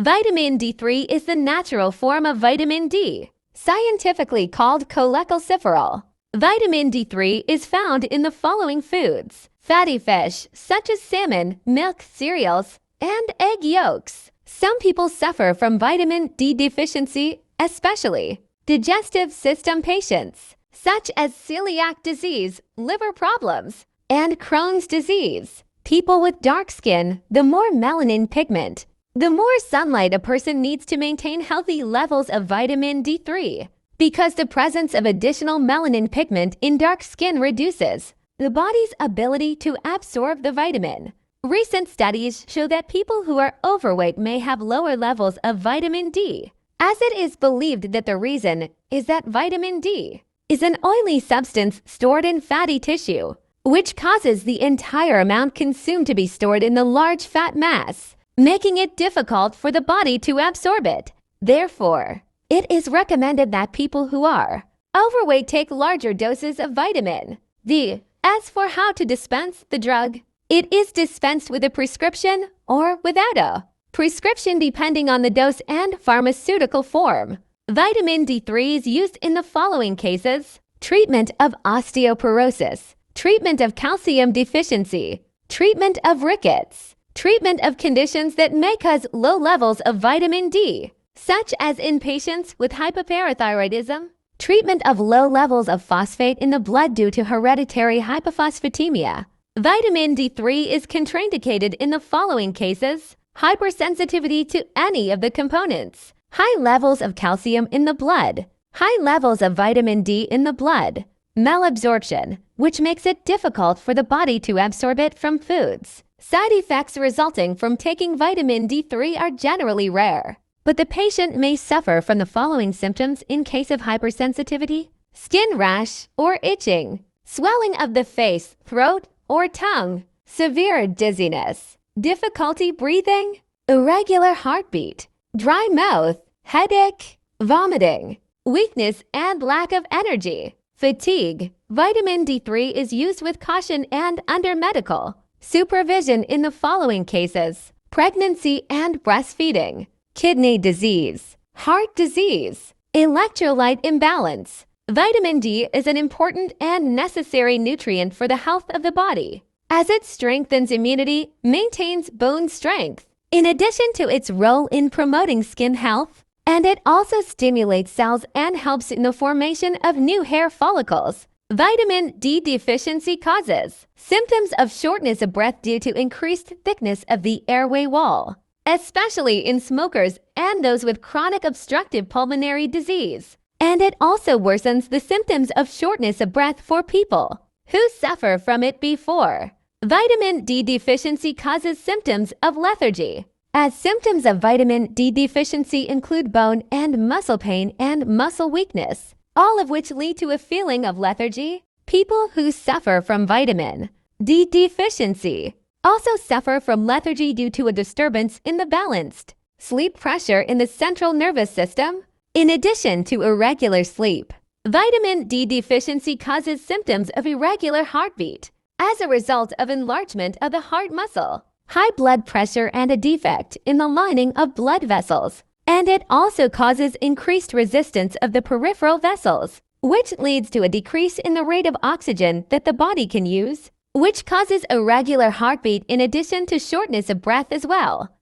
Vitamin D3 is the natural form of vitamin D, scientifically called cholecalciferol. Vitamin D3 is found in the following foods: fatty fish, such as salmon, milk, cereals, and egg yolks. Some people suffer from vitamin D deficiency, especially digestive system patients, such as celiac disease, liver problems, and Crohn's disease. People with dark skin, the more melanin pigment, the more sunlight a person needs to maintain healthy levels of vitamin D3. Because the presence of additional melanin pigment in dark skin reduces the body's ability to absorb the vitamin. Recent studies show that people who are overweight may have lower levels of vitamin D, as it is believed that the reason is that vitamin D is an oily substance stored in fatty tissue, which causes the entire amount consumed to be stored in the large fat mass, making it difficult for the body to absorb it. Therefore, it is recommended that people who are overweight take larger doses of vitamin D. As for how to dispense the drug, it is dispensed with a prescription or without a prescription depending on the dose and pharmaceutical form. Vitamin D3 is used in the following cases: treatment of osteoporosis, treatment of calcium deficiency, treatment of rickets, treatment of conditions that may cause low levels of vitamin D, such as in patients with hypoparathyroidism, treatment of low levels of phosphate in the blood due to hereditary hypophosphatemia. Vitamin D3 is contraindicated in the following cases: hypersensitivity to any of the components, high levels of calcium in the blood, high levels of vitamin D in the blood, malabsorption, which makes it difficult for the body to absorb it from foods. Side effects resulting from taking vitamin D3 are generally rare, but the patient may suffer from the following symptoms in case of hypersensitivity: skin rash or itching, swelling of the face, throat, or tongue, severe dizziness, difficulty breathing, irregular heartbeat, dry mouth, headache, vomiting, weakness and lack of energy, fatigue. Vitamin D3 is used with caution and under medical supervision in the following cases: pregnancy and breastfeeding, kidney disease, heart disease, electrolyte imbalance. Vitamin D is an important and necessary nutrient for the health of the body, as it strengthens immunity, maintains bone strength, in addition to its role in promoting skin health, and it also stimulates cells and helps in the formation of new hair follicles. Vitamin D deficiency causes symptoms of shortness of breath due to increased thickness of the airway wall, especially in smokers and those with chronic obstructive pulmonary disease. And it also worsens the symptoms of shortness of breath for people who suffer from it before. Vitamin D deficiency causes symptoms of lethargy, as symptoms of vitamin D deficiency include bone and muscle pain and muscle weakness, all of which lead to a feeling of lethargy. People who suffer from vitamin D deficiency also suffer from lethargy due to a disturbance in the balanced sleep pressure in the central nervous system, in addition to irregular sleep. Vitamin D deficiency causes symptoms of irregular heartbeat as a result of enlargement of the heart muscle, high blood pressure, and a defect in the lining of blood vessels. And it also causes increased resistance of the peripheral vessels, which leads to a decrease in the rate of oxygen that the body can use, which causes irregular heartbeat in addition to shortness of breath as well.